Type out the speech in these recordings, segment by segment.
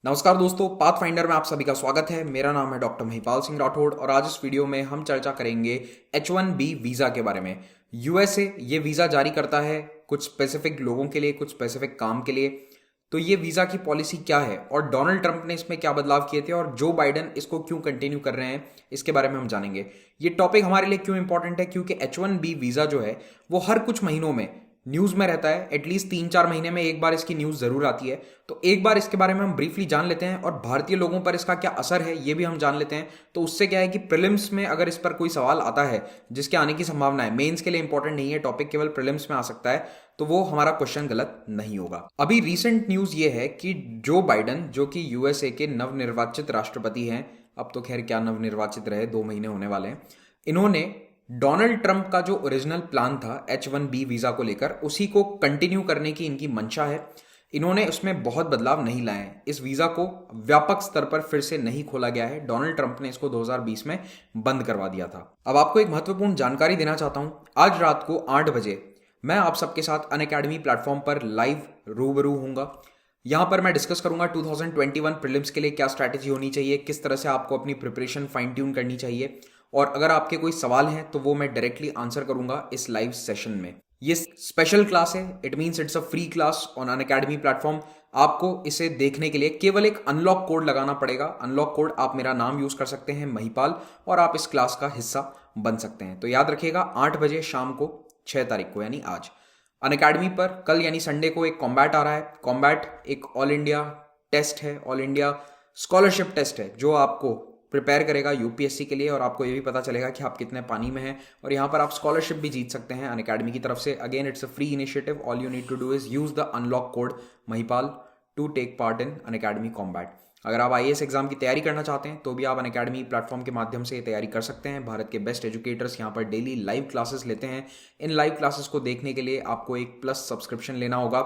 नमस्कार दोस्तों, path finder में आप सभी का स्वागत है। मेरा नाम है डॉक्टर महिपाल सिंह राठौड़ और आज इस वीडियो में हम चर्चा करेंगे H1B वीज़ा के बारे में। यूएसए ये वीज़ा जारी करता है कुछ स्पेसिफिक लोगों के लिए, कुछ स्पेसिफिक काम के लिए। तो ये वीज़ा की पॉलिसी क्या है और डोनाल्ड ट्रंप ने इसमें क्या बदलाव किए थे और जो बाइडन इसको क्यों कंटिन्यू कर रहे हैं, इसके बारे में हम जानेंगे। ये टॉपिक हमारे लिए क्यों इंपॉर्टेंट है, क्योंकि H1B वीज़ा जो है वो हर कुछ महीनों में न्यूज़ में रहता है। एटलीस्ट 3-4 महीने में एक बार इसकी न्यूज़ ज़रूर आती है। तो एक बार इसके बारे में हम ब्रीफली जान लेते हैं और भारतीय लोगों पर इसका क्या असर है ये भी हम जान लेते हैं। तो उससे क्या है कि प्रीलिम्स में अगर इस पर कोई सवाल आता है जिसके आने की संभावना है, मेंस के लिए इंपॉर्टेंट नहीं है टॉपिक, केवल प्रीलिम्स में आ सकता है, तो वो हमारा क्वेश्चन गलत नहीं होगा। अभी रीसेंट न्यूज़ ये है कि जो बाइडन, जो कि यूएसए के नवनिर्वाचित राष्ट्रपति हैं, अब तो खैर क्या नवनिर्वाचित रहे, 2 महीने होने वाले हैं, इन्होंने डोनाल्ड ट्रंप का जो ओरिजिनल प्लान था H1B वीज़ा को लेकर, उसी को कंटिन्यू करने की इनकी मंशा है। इन्होंने उसमें बहुत बदलाव नहीं लाए हैं। इस वीज़ा को व्यापक स्तर पर फिर से नहीं खोला गया है। डोनाल्ड ट्रंप ने इसको 2020 में बंद करवा दिया था। अब आपको एक महत्वपूर्ण जानकारी देना चाहता हूं। आज रात को 8 बजे मैं आप सबके साथ अनअकैडमी प्लेटफॉर्म पर लाइव रूबरू हूंगा। यहाँ पर मैं डिस्कस करूंगा 2021 प्रीलिम्स के लिए क्या स्ट्रैटेजी होनी चाहिए, किस तरह से आपको अपनी प्रिपरेशन फाइन ट्यून करनी चाहिए, और अगर आपके कोई सवाल हैं तो वो मैं डायरेक्टली आंसर करूंगा इस लाइव सेशन में। ये स्पेशल क्लास है, it means it's a free class on Unacademy platform. आपको इसे देखने के लिए केवल एक अनलॉक कोड लगाना पड़ेगा। अनलॉक कोड, आप मेरा नाम यूज कर सकते हैं महिपाल, और आप इस क्लास का हिस्सा बन सकते हैं। तो याद रखिएगा 8 बजे शाम को, 6 तारीख को यानी आज, अनअकैडमी पर। कल यानी संडे को एक कॉम्बैट आ रहा है। कॉम्बैट एक ऑल इंडिया टेस्ट है, ऑल इंडिया स्कॉलरशिप टेस्ट है, जो आपको प्रिपेयर करेगा यूपीएससी के लिए, और आपको ये भी पता चलेगा कि आप कितने पानी में हैं, और यहाँ पर आप स्कॉलरशिप भी जीत सकते हैं अनअकैडमी की तरफ से। Again it's a free initiative. All you need to do is use the unlock code Mahipal to take part in Unacademy Combat. अगर आप आईएएस एग्जाम की तैयारी करना चाहते हैं तो भी आप अनअकैडमी प्लेटफॉर्म के माध्यम से तैयारी कर सकते हैं। भारत के बेस्ट एजुकेटर्स यहाँ पर डेली लाइव क्लासेस लेते हैं। इन लाइव क्लासेस को देखने के लिए आपको एक प्लस सब्सक्रिप्शन लेना होगा।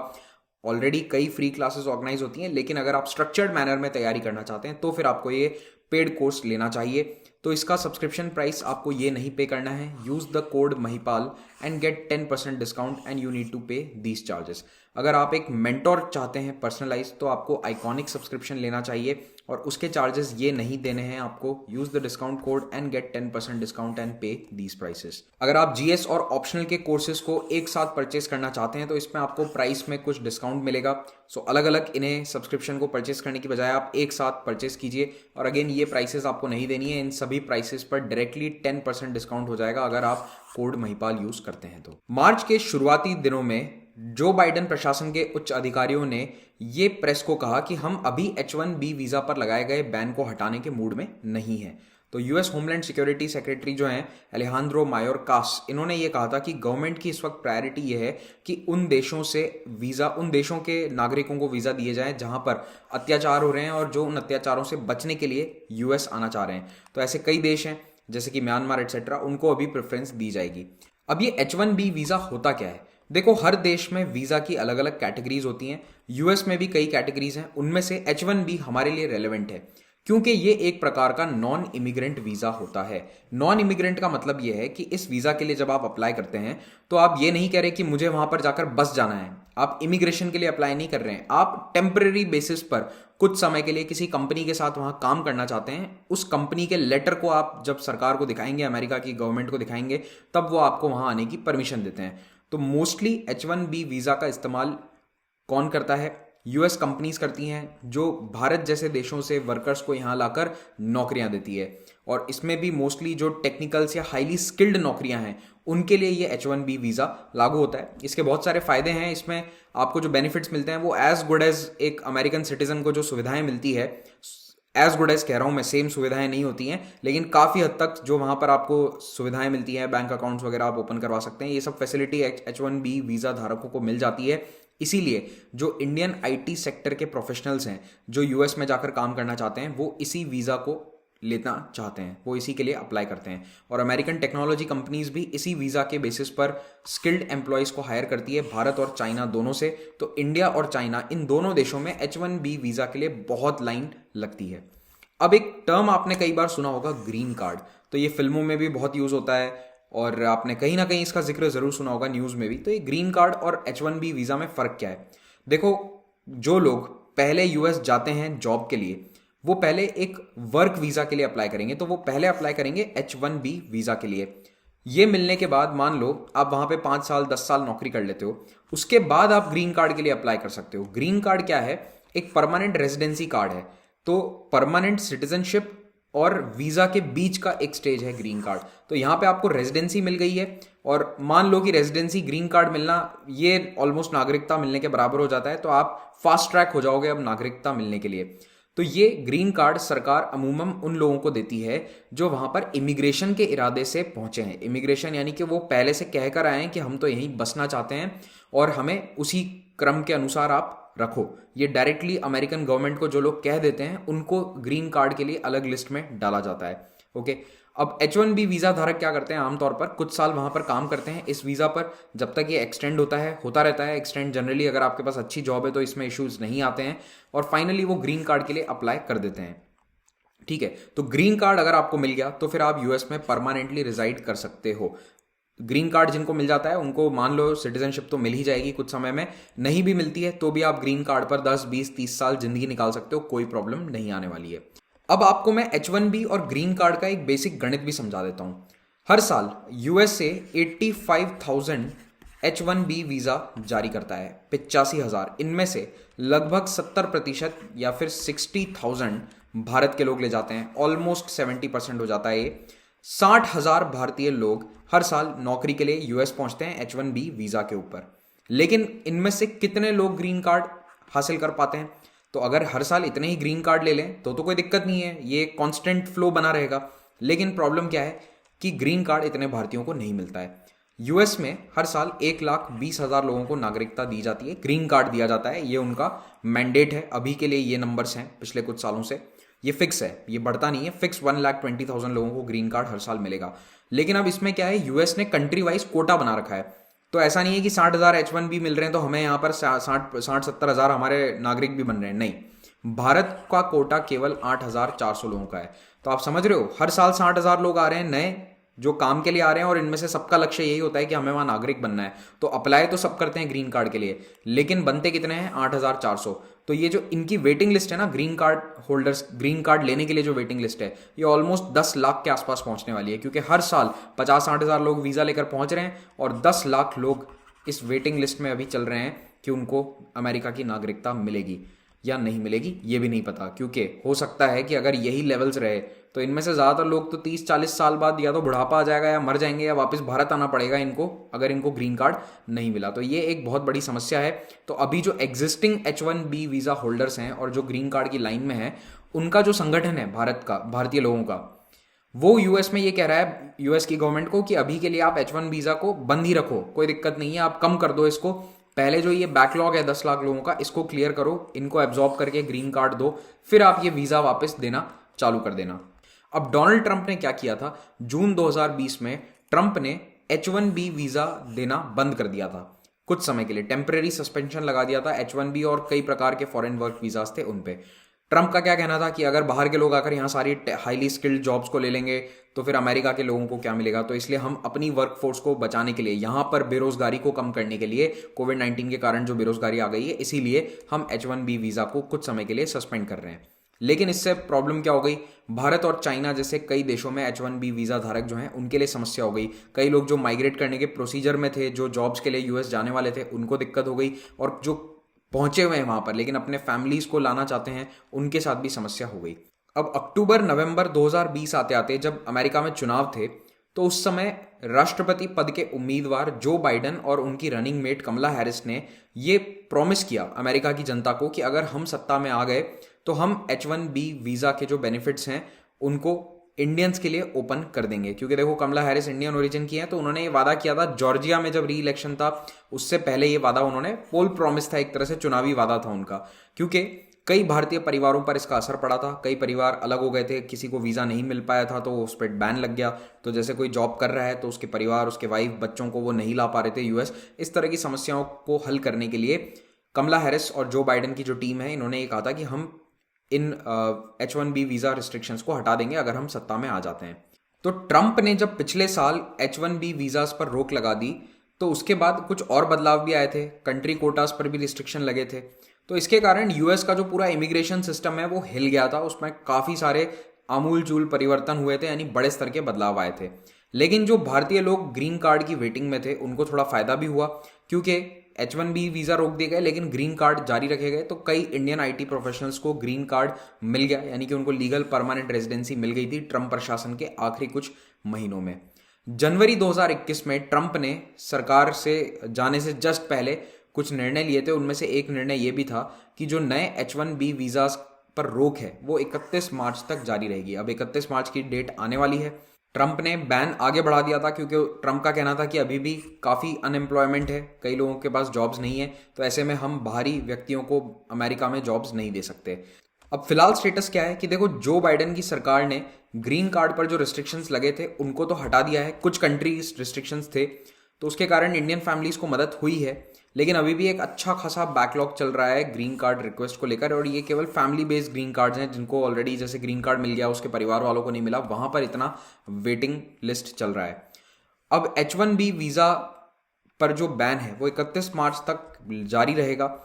ऑलरेडी कई फ्री क्लासेस ऑर्गेनाइज होती हैं, लेकिन अगर आप स्ट्रक्चर्ड मैनर में तैयारी करना चाहते हैं तो फिर आपको ये पेड कोर्स लेना चाहिए। तो इसका सब्सक्रिप्शन प्राइस आपको ये नहीं पे करना है। Use the code Mahipal and get 10% discount and you need to pay these charges. अगर आप एक मेंटोर चाहते हैं पर्सनलाइज, तो आपको आइकॉनिक सब्सक्रिप्शन लेना चाहिए और उसके चार्जेस ये नहीं देने हैं आपको। Use the discount code and get 10% discount and pay these prices. अगर आप जीएस और ऑप्शनल के कोर्सेज को एक साथ परचेस करना चाहते हैं तो इसमें आपको प्राइस में कुछ डिस्काउंट मिलेगा। सो अलग अलग इन्हें सब्सक्रिप्शन को परचेस करने की बजाय आप एक साथ परचेस कीजिए। और अगेन ये प्राइसेस आपको नहीं देनी है। इन सभी प्राइसेस पर डायरेक्टली 10% डिस्काउंट हो जाएगा अगर आप कोड महिपाल यूज करते हैं तो। मार्च के शुरुआती दिनों में जो बाइडन प्रशासन के उच्च अधिकारियों ने ये प्रेस को कहा कि हम अभी H1B वीजा पर लगाए गए बैन को हटाने के मूड में नहीं है। तो यूएस होमलैंड सिक्योरिटी सेक्रेटरी जो हैं अलेहांद्रो मायोरकास, इन्होंने ये कहा था कि गवर्नमेंट की इस वक्त प्रायोरिटी ये है कि उन देशों के नागरिकों को वीजा दिए जाएं जहां पर अत्याचार हो रहे हैं और जो उन अत्याचारों से बचने के लिए यूएस आना चाह रहे हैं। तो ऐसे कई देश हैं जैसे कि म्यांमार एटसेट्रा, उनको अभी प्रेफरेंस दी जाएगी। अब ये H1B वीजा होता क्या है? देखो, हर देश में वीजा की अलग अलग कैटेगरीज होती हैं। यूएस में भी कई कैटेगरीज हैं, उनमें से H1B हमारे लिए रेलेवेंट है क्योंकि ये एक प्रकार का नॉन इमिग्रेंट वीजा होता है। नॉन इमिग्रेंट का मतलब ये है कि इस वीजा के लिए जब आप अप्लाई करते हैं तो आप ये नहीं कह रहे कि मुझे वहां पर जाकर बस जाना है। आप इमिग्रेशन के लिए अप्लाई नहीं कर रहे हैं। आप टेम्पररी बेसिस पर कुछ समय के लिए किसी कंपनी के साथ वहां काम करना चाहते हैं। उस कंपनी के लेटर को आप जब सरकार को दिखाएंगे, अमेरिका की गवर्नमेंट को दिखाएंगे, तब वो आपको वहां आने की परमिशन देते हैं। तो मोस्टली H1B वीजा का इस्तेमाल कौन करता है? यूएस कंपनीज करती हैं, जो भारत जैसे देशों से वर्कर्स को यहाँ लाकर नौकरियां देती है। और इसमें भी मोस्टली जो टेक्निकल्स या हाईली स्किल्ड नौकरियां हैं उनके लिए ये H1B वीज़ा लागू होता है। इसके बहुत सारे फायदे हैं। इसमें आपको जो बेनिफिट्स मिलते हैं वो एज गुड एज एक अमेरिकन सिटीजन को जो सुविधाएं मिलती है, एज गुड एज कह रहा हूँ मैं, सेम सुविधाएं नहीं होती हैं, लेकिन काफ़ी हद तक जो वहाँ पर आपको सुविधाएं मिलती हैं, बैंक अकाउंट्स वगैरह आप ओपन करवा सकते हैं, ये सब फैसिलिटी H1B वीज़ा धारकों को मिल जाती है। इसीलिए जो इंडियन आईटी सेक्टर के प्रोफेशनल्स हैं जो यूएस में जाकर काम करना चाहते हैं, वो इसी वीज़ा को लेना चाहते हैं, वो इसी के लिए अप्लाई करते हैं। और अमेरिकन टेक्नोलॉजी कंपनीज भी इसी वीज़ा के बेसिस पर स्किल्ड एम्प्लॉयज़ को हायर करती है, भारत और चाइना दोनों से। तो इंडिया और चाइना, इन दोनों देशों में H1B वीज़ा के लिए बहुत लाइन लगती है। अब एक टर्म आपने कई बार सुना होगा, ग्रीन कार्ड। तो ये फिल्मों में भी बहुत यूज़ होता है और आपने कहीं ना कहीं इसका जिक्र ज़रूर सुना होगा न्यूज़ में भी। तो ये ग्रीन कार्ड और H1B वीज़ा में फ़र्क क्या है? देखो, जो लोग पहले यूएस जाते हैं जॉब के लिए, वो पहले एक वर्क वीजा के लिए अप्लाई करेंगे। तो वो पहले अप्लाई करेंगे H1B वीजा के लिए। ये मिलने के बाद मान लो आप वहां पे 5 साल 10 साल नौकरी कर लेते हो, उसके बाद आप ग्रीन कार्ड के लिए अप्लाई कर सकते हो। ग्रीन कार्ड क्या है? एक परमानेंट रेजिडेंसी कार्ड है। तो परमानेंट सिटीजनशिप और वीजा के बीच का एक स्टेज है ग्रीन कार्ड। तो यहाँ पे आपको रेजिडेंसी मिल गई है, और मान लो कि रेजिडेंसी ग्रीन कार्ड मिलना ये ऑलमोस्ट नागरिकता मिलने के बराबर हो जाता है, तो आप फास्ट ट्रैक हो जाओगे अब नागरिकता मिलने के लिए। तो ये ग्रीन कार्ड सरकार अमूमन उन लोगों को देती है जो वहां पर इमिग्रेशन के इरादे से पहुंचे हैं। इमिग्रेशन यानी कि वो पहले से कहकर आए हैं कि हम तो यहीं बसना चाहते हैं और हमें उसी क्रम के अनुसार आप रखो। ये डायरेक्टली अमेरिकन गवर्नमेंट को जो लोग कह देते हैं उनको ग्रीन कार्ड के लिए अलग लिस्ट में डाला जाता है। ओके, अब H1B वीजा धारक क्या करते हैं? आमतौर पर कुछ साल वहां पर काम करते हैं इस वीजा पर, जब तक ये एक्सटेंड होता रहता है एक्सटेंड जनरली। अगर आपके पास अच्छी जॉब है तो इसमें इश्यूज नहीं आते हैं, और फाइनली वो ग्रीन कार्ड के लिए अप्लाई कर देते हैं। ठीक है, तो ग्रीन कार्ड अगर आपको मिल गया तो फिर आप यूएस में परमानेंटली रिजाइड कर सकते हो। ग्रीन कार्ड जिनको मिल जाता है उनको मान लो सिटीजनशिप तो मिल ही जाएगी कुछ समय में, नहीं भी मिलती है तो भी आप ग्रीन कार्ड पर 10 20 30 साल जिंदगी निकाल सकते हो, कोई प्रॉब्लम नहीं आने वाली है। अब आपको मैं H1B और ग्रीन कार्ड का एक बेसिक गणित भी समझा देता हूं। हर साल यूएसए 85,000 H1B वीजा जारी करता है, 85,000। इनमें से लगभग 70% या फिर 60,000 भारत के लोग ले जाते हैं, ऑलमोस्ट 70% हो जाता है ये। 60,000 भारतीय लोग हर साल नौकरी के लिए यूएस पहुंचते हैं H1B वीजा के ऊपर। लेकिन इनमें से कितने लोग ग्रीन कार्ड हासिल कर पाते हैं? तो अगर हर साल इतने ही ग्रीन कार्ड ले लें तो कोई दिक्कत नहीं है, ये कांस्टेंट फ्लो बना रहेगा। लेकिन प्रॉब्लम क्या है कि ग्रीन कार्ड इतने भारतीयों को नहीं मिलता है। यूएस में हर साल 1,20,000 लोगों को नागरिकता दी जाती है, ग्रीन कार्ड दिया जाता है, ये उनका मैंडेट है। अभी के लिए ये नंबर्स हैं, पिछले कुछ सालों से ये फिक्स है, ये बढ़ता नहीं है, फिक्स 1,20,000 लोगों को ग्रीन कार्ड हर साल मिलेगा। लेकिन अब इसमें क्या है, यूएस ने कंट्री वाइज कोटा बना रखा है। तो ऐसा नहीं है कि 60,000 H1B मिल रहे हैं तो हमें यहाँ पर 60-70,000 हमारे नागरिक भी बन रहे हैं, नहीं। भारत का कोटा केवल 8,400 लोगों का है। तो आप समझ रहे हो, हर साल 60,000 लोग आ रहे हैं नए जो काम के लिए आ रहे हैं, और इनमें से सबका लक्ष्य यही होता है कि हमें वहां नागरिक बनना है। तो अप्लाई तो सब करते हैं ग्रीन कार्ड के लिए, लेकिन बनते कितने हैं? 8,400। तो ये जो इनकी वेटिंग लिस्ट है ना, green card holders, green card लेने के लिए जो वेटिंग लिस्ट है, ये ऑलमोस्ट 10 लाख के आसपास पहुंचने वाली है, क्योंकि हर साल 50-60,000 लोग वीजा लेकर पहुंच रहे हैं और 10 लाख लोग इस वेटिंग लिस्ट में अभी चल रहे हैं कि उनको अमेरिका की नागरिकता मिलेगी या नहीं मिलेगी, ये भी नहीं पता। क्योंकि हो सकता है कि अगर यही लेवल्स रहे तो इनमें से ज़्यादातर लोग तो 30-40 साल बाद या तो बुढ़ापा आ जाएगा या मर जाएंगे या वापस भारत आना पड़ेगा इनको, अगर इनको ग्रीन कार्ड नहीं मिला। तो ये एक बहुत बड़ी समस्या है। तो अभी जो एग्जिस्टिंग H1B वीज़ा होल्डर्स हैं और जो ग्रीन कार्ड की लाइन में है, उनका जो संगठन है भारत का, भारतीय लोगों का, वो यूएस में ये कह रहा है यूएस की गवर्नमेंट को कि अभी के लिए आप H1 वीज़ा को बंद ही रखो, कोई दिक्कत नहीं है, आप कम कर दो इसको। पहले जो ये बैकलॉग है 10 लाख लोगों का, इसको क्लियर करो, इनको एब्जॉर्ब करके ग्रीन कार्ड दो, फिर आप ये वीज़ा वापस देना चालू कर देना। अब डोनाल्ड ट्रंप ने क्या किया था, जून 2020 में ट्रंप ने H1B वीज़ा देना बंद कर दिया था, कुछ समय के लिए टेम्परेरी सस्पेंशन लगा दिया था H1B और कई प्रकार के फॉरेन वर्क वीज़ाज थे उन पे। ट्रंप का क्या कहना था कि अगर बाहर के लोग आकर यहाँ सारी हाईली स्किल्ड जॉब्स को ले लेंगे तो फिर अमेरिका के लोगों को क्या मिलेगा। तो इसलिए हम अपनी वर्कफोर्स को बचाने के लिए, यहाँ पर बेरोजगारी को कम करने के लिए, कोविड-19 के कारण जो बेरोजगारी आ गई है, इसीलिए हम H1B वीज़ा को कुछ समय के लिए सस्पेंड कर रहे हैं। लेकिन इससे प्रॉब्लम क्या हो गई, भारत और चाइना जैसे कई देशों में H1B वीज़ा धारक जो हैं उनके लिए समस्या हो गई। कई लोग जो माइग्रेट करने के प्रोसीजर में थे, जो जॉब्स के लिए यूएस जाने वाले थे, उनको दिक्कत हो गई, और जो पहुंचे हुए हैं वहां पर लेकिन अपने फैमिलीज को लाना चाहते हैं, उनके साथ भी समस्या हो गई। अब अक्टूबर-नवंबर 2020 आते आते जब अमेरिका में चुनाव थे, तो उस समय राष्ट्रपति पद के उम्मीदवार जो बाइडन और उनकी रनिंग मेट कमला हैरिस ने ये प्रॉमिस किया अमेरिका की जनता को कि अगर हम सत्ता में आ गए तो हम H1B वीज़ा के जो बेनिफिट्स हैं उनको इंडियंस के लिए ओपन कर देंगे। क्योंकि देखो, कमला हैरिस इंडियन ओरिजिन की है, तो उन्होंने ये वादा किया था जॉर्जिया में जब री इलेक्शन था, उससे पहले ये वादा उन्होंने, पोल प्रॉमिस था, एक तरह से चुनावी वादा था उनका। क्योंकि कई भारतीय परिवारों पर इसका असर पड़ा था, कई परिवार अलग हो गए थे, किसी को वीज़ा नहीं मिल पाया था तो उस पर बैन लग गया। तो जैसे कोई जॉब कर रहा है तो उसके परिवार, उसके वाइफ, बच्चों को वो नहीं ला पा रहे थे यूएस। इस तरह की समस्याओं को हल करने के लिए कमला हैरिस और जो बाइडन की जो टीम है, इन्होंने ये कहा था कि हम इन H1B वीज़ा रिस्ट्रिक्शंस को हटा देंगे अगर हम सत्ता में आ जाते हैं। तो ट्रंप ने जब पिछले साल H1B वीज़ास पर रोक लगा दी, तो उसके बाद कुछ और बदलाव भी आए थे, कंट्री कोटास पर भी रिस्ट्रिक्शन लगे थे। तो इसके कारण यूएस का जो पूरा इमिग्रेशन सिस्टम है वो हिल गया था, उसमें काफ़ी सारे आमूलचूल परिवर्तन हुए थे, यानी बड़े स्तर के बदलाव आए थे। लेकिन जो भारतीय लोग ग्रीन कार्ड की वेटिंग में थे उनको थोड़ा फायदा भी हुआ, क्योंकि H1B वीज़ा रोक दिए गए लेकिन ग्रीन कार्ड जारी रखे गए। तो कई इंडियन आईटी प्रोफेशनल्स को ग्रीन कार्ड मिल गया, यानी कि उनको लीगल परमानेंट रेजिडेंसी मिल गई थी ट्रंप प्रशासन के आखिरी कुछ महीनों में। जनवरी 2021 में ट्रंप ने सरकार से जाने से जस्ट पहले कुछ निर्णय लिए थे। उनमें से एक निर्णय ये भी था कि जो नए H1B वीज़ा पर रोक है वो 31 मार्च तक जारी रहेगी। अब 31 मार्च की डेट आने वाली है। ट्रंप ने बैन आगे बढ़ा दिया था, क्योंकि ट्रंप का कहना था कि अभी भी काफ़ी अनएम्प्लॉयमेंट है, कई लोगों के पास जॉब्स नहीं है, तो ऐसे में हम बाहरी व्यक्तियों को अमेरिका में जॉब्स नहीं दे सकते। अब फिलहाल स्टेटस क्या है कि देखो, जो बाइडेन की सरकार ने ग्रीन कार्ड पर जो रिस्ट्रिक्शंस लगे थे उनको तो हटा दिया है। कुछ कंट्रीज रिस्ट्रिक्शंस थे, तो उसके कारण इंडियन फैमिलीज को मदद हुई है, लेकिन अभी भी एक अच्छा खासा बैकलॉग चल रहा है ग्रीन कार्ड रिक्वेस्ट को लेकर। और ये केवल फैमिली बेस्ड ग्रीन कार्ड्स हैं, जिनको ऑलरेडी जैसे ग्रीन कार्ड मिल गया उसके परिवार वालों को नहीं मिला, वहां पर इतना वेटिंग लिस्ट चल रहा है। अब H1B वीज़ा पर जो बैन है वो 31 मार्च तक जारी रहेगा।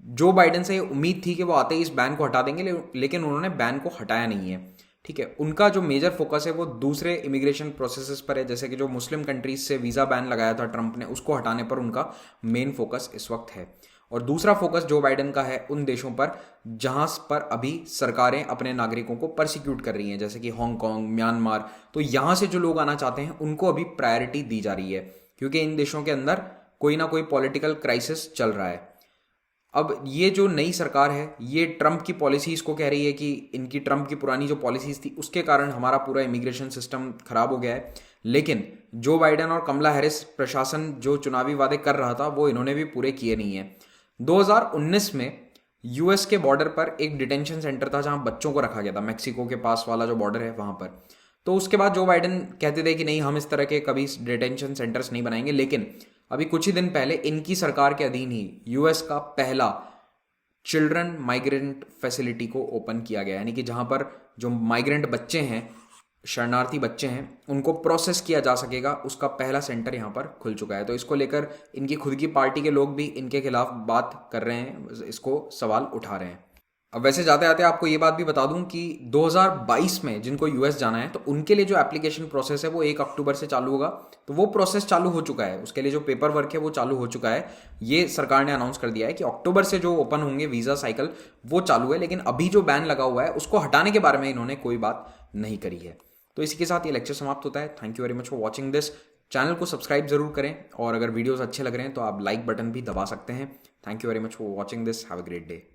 जो बाइडेन से ये उम्मीद थी कि वो आते ही इस बैन को हटा देंगे, लेकिन उन्होंने बैन को हटाया नहीं है। ठीक है, उनका जो मेजर फोकस है वो दूसरे इमिग्रेशन प्रोसेसेस पर है, जैसे कि जो मुस्लिम कंट्रीज से वीज़ा बैन लगाया था ट्रंप ने, उसको हटाने पर उनका मेन फोकस इस वक्त है। और दूसरा फोकस जो बाइडेन का है उन देशों पर जहां पर अभी सरकारें अपने नागरिकों को परसिक्यूट कर रही हैं, जैसे कि हांगकांग, म्यांमार। तो यहां से जो लोग आना चाहते हैं उनको अभी प्रायोरिटी दी जा रही है, क्योंकि इन देशों के अंदर कोई ना कोई पॉलिटिकल क्राइसिस चल रहा है। अब ये जो नई सरकार है ये ट्रंप की पॉलिसीज को कह रही है कि इनकी ट्रंप की पुरानी जो पॉलिसीज थी उसके कारण हमारा पूरा इमिग्रेशन सिस्टम खराब हो गया है। लेकिन जो बाइडेन और कमला हैरिस प्रशासन जो चुनावी वादे कर रहा था वो इन्होंने भी पूरे किए नहीं है। 2019 में यूएस के बॉर्डर पर एक डिटेंशन सेंटर था जहां बच्चों को रखा गया था, मैक्सिको के पास वाला जो बॉर्डर है वहां पर। तो उसके बाद जो बाइडेन कहते थे कि नहीं, हम इस तरह के कभी डिटेंशन सेंटर्स नहीं बनाएंगे, लेकिन अभी कुछ ही दिन पहले इनकी सरकार के अधीन ही यूएस का पहला चिल्ड्रन माइग्रेंट फैसिलिटी को ओपन किया गया, यानी कि जहां पर जो माइग्रेंट बच्चे हैं, शरणार्थी बच्चे हैं, उनको प्रोसेस किया जा सकेगा, उसका पहला सेंटर यहाँ पर खुल चुका है। तो इसको लेकर इनकी खुद की पार्टी के लोग भी इनके खिलाफ बात कर रहे हैं, इसको सवाल उठा रहे हैं। अब वैसे जाते जाते आपको ये बात भी बता दूं कि 2022 में जिनको यूएस जाना है तो उनके लिए जो एप्लीकेशन प्रोसेस है वो 1 अक्टूबर से चालू होगा। तो वो प्रोसेस चालू हो चुका है, उसके लिए जो पेपर वर्क है वो चालू हो चुका है। ये सरकार ने अनाउंस कर दिया है कि अक्टूबर से जो ओपन होंगे वीज़ा साइकिल वो चालू है, लेकिन अभी जो बैन लगा हुआ है उसको हटाने के बारे में इन्होंने कोई बात नहीं करी है। तो इसी के साथ ये लेक्चर समाप्त होता है। Thank you very much for watching this. Channel को सब्सक्राइब जरूर करें, और अगर वीडियोस अच्छे लग रहे हैं तो आप लाइक बटन भी दबा सकते हैं। Thank you very much for watching this. Have a great day.